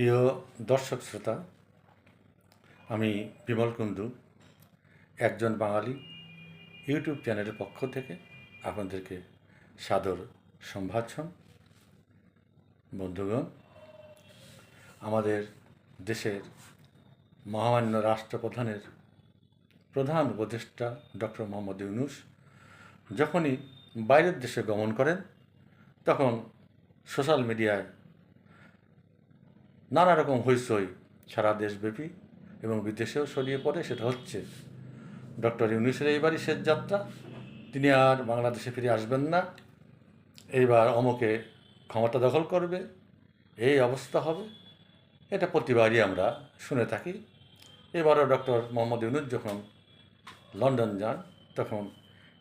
প্রিয় দর্শক শ্রোতা, আমি বিমল কুণ্ডু একজন বাঙালি ইউটিউব চ্যানেলের পক্ষ থেকে আপনাদেরকে সাদর সম্ভাষণ। বন্ধুগণ, আমাদের দেশের মহামান্য রাষ্ট্রপ্রধানের প্রধান উপদেষ্টা ডক্টর মোহাম্মদ ইউনূস যখনই বাইরের দেশে গমন করেন তখন সোশ্যাল মিডিয়ায় নানা রকম হইচই সারা দেশব্যাপী এবং বিদেশেও ছড়িয়ে পড়ে। সেটা হচ্ছে ডক্টর ইউনূসের এইবারই শেষ যাত্রা, তিনি আর বাংলাদেশে ফিরে আসবেন না, এইবার অমুকে ক্ষমতা দখল করবে, এই অবস্থা হবে। এটা প্রতিবারই আমরা শুনে থাকি। এবারও ডক্টর মোহাম্মদ ইউনূস যখন লন্ডন যান তখন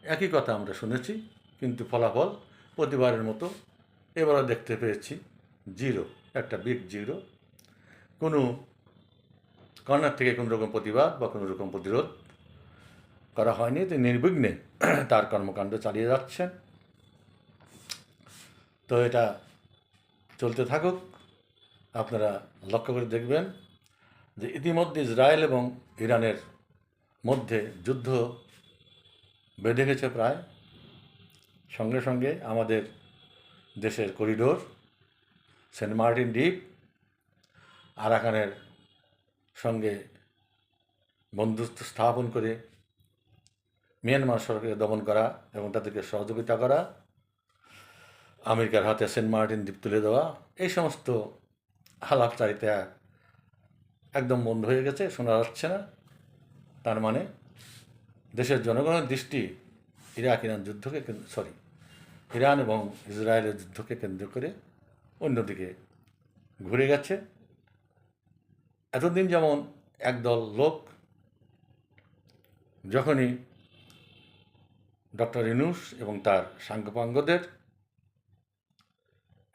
একই কথা আমরা শুনেছি, কিন্তু ফলাফল প্রতিবারের মতো এবারও দেখতে পেয়েছি জিরো, একটা বিগ জিরো। কোনো কর্নার থেকে কোনো রকম প্রতিবাদ বা কোনো রকম প্রতিরোধ করা হয়নি। তিনি নির্বিঘ্নে তার কর্মকাণ্ড চালিয়ে যাচ্ছেন। তো এটা চলতে থাকুক। আপনারা লক্ষ্য করে দেখবেন যে ইতিমধ্যে ইসরায়েল এবং ইরানের মধ্যে যুদ্ধ বেঁধে গেছে প্রায়। সঙ্গে সঙ্গে আমাদের দেশের করিডোর, সেন্ট মার্টিন দ্বীপ, আরাকানের সঙ্গে বন্ধুত্ব স্থাপন করে মিয়ানমার সরকারকে দমন করা এবং তাদেরকে সহযোগিতা করা, আমেরিকার হাতে সেন্ট মার্টিন দ্বীপ তুলে দেওয়া, এই সমস্ত আলাপচারিতা একদম বন্ধ হয়ে গেছে, শোনা যাচ্ছে না। তার মানে দেশের জনগণের দৃষ্টি ইরান এবং ইসরায়েলের যুদ্ধকে কেন্দ্র করে অন্যদিকে ঘুরে গেছে। এতদিন যেমন একদল লোক যখনই ডক্টর ইউনূস এবং তার সাঙ্গপাঙ্গদের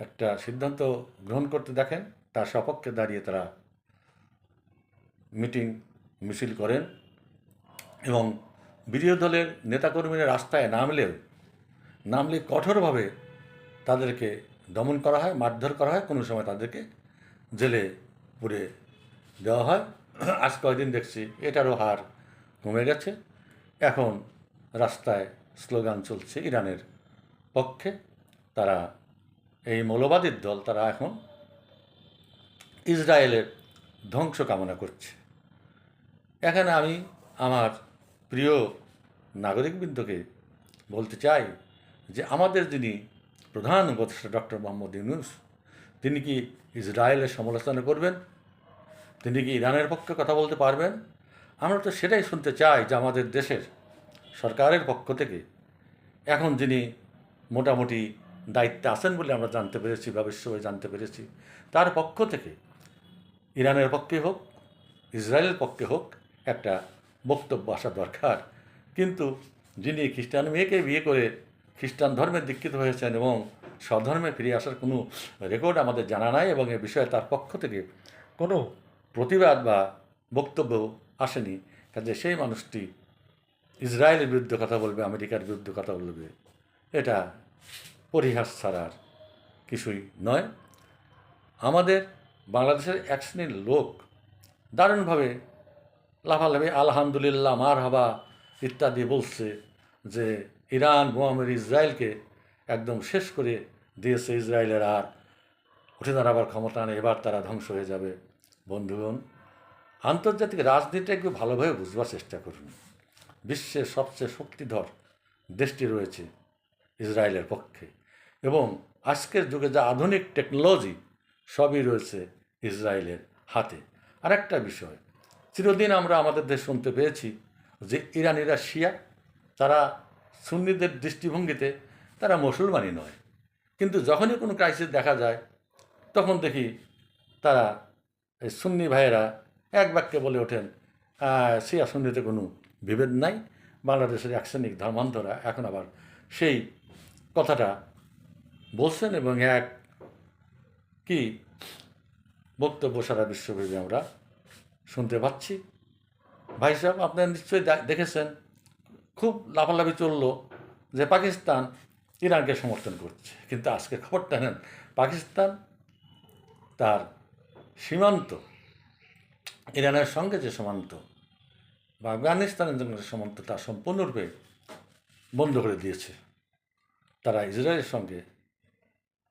একটা সিদ্ধান্ত গ্রহণ করতে দেখেন, তার সপক্ষে দাঁড়িয়ে তারা মিটিং মিছিল করেন এবং বিরোধী দলের নেতাকর্মীরা রাস্তায় নামলে কঠোরভাবে তাদেরকে দমন করা হয়, মারধর করা হয়, কোনো সময় তাদেরকে জেলে পুরে দেওয়া হয়। আজ কয়েকদিন দেখছি এটারও হার কমে গেছে। এখন রাস্তায় স্লোগান চলছে ইরানের পক্ষে। তারা এই মৌলবাদীর দল, তারা এখন ইসরায়েলের ধ্বংস কামনা করছে। এখানে আমি আমার প্রিয় নাগরিকবৃন্দকে বলতে চাই যে আমাদের যিনি প্রধান উপদেষ্টা ডক্টর মোহাম্মদ ইউনূস, তিনি কি ইসরায়েলের সমালোচনা করবেন? তিনি কি ইরানের পক্ষে কথা বলতে পারবেন? আমরা তো সেটাই শুনতে চাই যে আমাদের দেশের সরকারের পক্ষ থেকে এখন যিনি মোটামুটি দায়িত্বে আছেন বলে আমরা জানতে পেরেছি বা বিশ্বভাবে জানতে পেরেছি, তার পক্ষ থেকে ইরানের পক্ষে হোক, ইসরায়েলের পক্ষে হোক, একটা বক্তব্য আসা দরকার। কিন্তু যিনি খ্রিস্টান মেয়েকে বিয়ে করে খ্রিস্টান ধর্মে দীক্ষিত হয়েছেন এবং স্বধর্মে ফিরে আসার কোনো রেকর্ড আমাদের জানা নাই এবং এ বিষয়ে তার পক্ষ থেকে কোনো প্রতিবাদ বা বক্তব্য আসেনি, কাজে সেই মানুষটি ইসরায়েলের বিরুদ্ধে কথা বলবে, আমেরিকার বিরুদ্ধে কথা বলবে, এটা পরিহাস ছাড়ার কিছুই নয়। আমাদের বাংলাদেশের এক শ্রেণীর লোক দারুণভাবে লাফালাফি আলহামদুলিল্লাহ মারহাবা ইত্যাদি বলছে যে ইরান বোমা মেরে ইসরায়েলকে একদম শেষ করে দিয়েছে, ইসরায়েলের আর উঠে দাঁড়াবার ক্ষমতা নেই, এবার তারা ধ্বংস হয়ে যাবে। বন্ধুগণ, আন্তর্জাতিক রাজনীতি একটু ভালোভাবে বুঝবার চেষ্টা করুন। বিশ্বের সবচেয়ে শক্তিধর দেশটি রয়েছে ইসরায়েলের পক্ষে এবং আজকের যুগে যা আধুনিক টেকনোলজি সবই রয়েছে ইসরায়েলের হাতে। আরেকটা বিষয়, চিরদিন আমরা আমাদের দেশ শুনতে পেয়েছি যে ইরানিরা শিয়া, তারা সুন্নিদের দৃষ্টিভঙ্গিতে তারা মুসলমানই নয়, কিন্তু যখনই কোনো ক্রাইসিস দেখা যায় তখন দেখি তারা এই সুন্নি ভাইয়েরা এক বাক্যে বলে ওঠেন শিয়া সুন্নিতে কোনো বিভেদ নাই। বাংলাদেশের এক শ্রেণিক ধর্মান্ধরা এখন আবার সেই কথাটা বলছেন এবং এক কি বক্তব্য সারা বিশ্বব্যাপী আমরা শুনতে পাচ্ছি। ভাই সাহেব, আপনারা নিশ্চয়ই দেখেছেন, খুব লাফালাফি চললো যে পাকিস্তান ইরানকে সমর্থন করছে, কিন্তু আজকে খবরটা নেন পাকিস্তান তার সীমান্ত, ইরানের সঙ্গে যে সীমান্ত বা আফগানিস্তানের জন্য যে সীমান্ত তা সম্পূর্ণরূপে বন্ধ করে দিয়েছে। তারা ইসরায়েলের সঙ্গে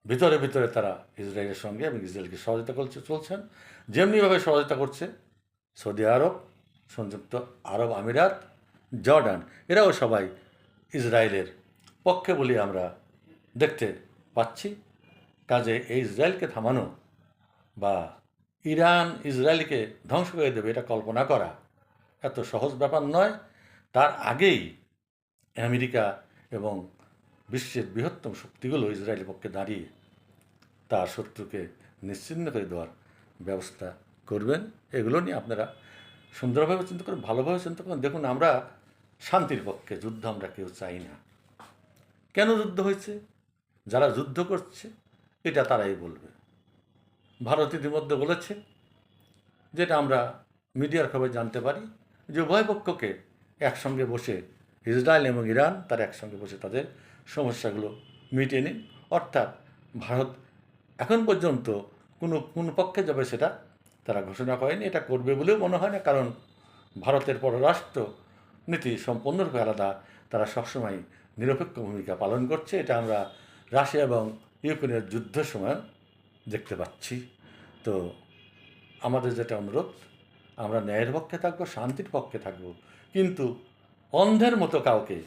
ভিতরে ভিতরে তারা ইসরায়েলের সঙ্গে এবং ইসরায়েলকে সহযোগিতা চলছেন। যেমনিভাবে সহযোগিতা করছে সৌদি আরব, সংযুক্ত আরব আমিরাত, জর্ডান, এরাও সবাই ইসরায়েলের পক্ষে বলে আমরা দেখতে পাচ্ছি। কাজে এই ইসরায়েলকে থামানো বা ইরান ইসরায়েলকে ধ্বংস করে দেবে এটা কল্পনা করা এত সহজ ব্যাপার নয়। তার আগেই আমেরিকা এবং বিশ্বের বৃহত্তম শক্তিগুলো ইসরায়েলের পক্ষে দাঁড়িয়ে তার শত্রুকে নিশ্চিহ্ন করে দেওয়ার ব্যবস্থা করবেন। এগুলো নিয়ে আপনারা সুন্দরভাবে চিন্তা করেন, ভালোভাবে চিন্তা করেন। দেখুন, আমরা শান্তির পক্ষে, যুদ্ধ আমরা কেউ চাই না। কেন যুদ্ধ হয়েছে? যারা যুদ্ধ করছে এটা তারাই বলবে। ভারত ইতিমধ্যে বলেছে, যেটা আমরা মিডিয়ার খবরে জানতে পারি, যে উভয় পক্ষকে একসঙ্গে বসে, ইসরায়েল এবং ইরান তারা একসঙ্গে বসে তাদের সমস্যাগুলো মিটিয়ে নিন। অর্থাৎ ভারত এখন পর্যন্ত কোন পক্ষে যাবে সেটা তারা ঘোষণা করেনি, এটা করবে বলেও মনে হয় না। কারণ ভারতের পররাষ্ট্র নীতি সম্পূর্ণরূপে আলাদা। তারা সবসময় নিরপেক্ষ ভূমিকা পালন করছে। এটা আমরা রাশিয়া এবং ইউক্রেনের যুদ্ধের সময় দেখতে পাচ্ছি। তো আমাদের যেটা অনুরোধ, আমরা ন্যায়ের পক্ষে থাকবো, শান্তির পক্ষে থাকবো, কিন্তু অন্ধের মতো কাউকে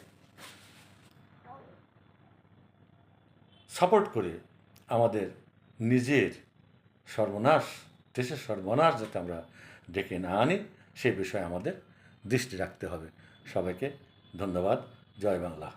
সাপোর্ট করে আমাদের নিজের সর্বনাশ, দেশের সর্বনাশ যাতে আমরা ডেকে না আনি, সে বিষয়ে আমাদের দৃষ্টি রাখতে হবে। সবাইকে ধন্যবাদ। জয় বাংলা।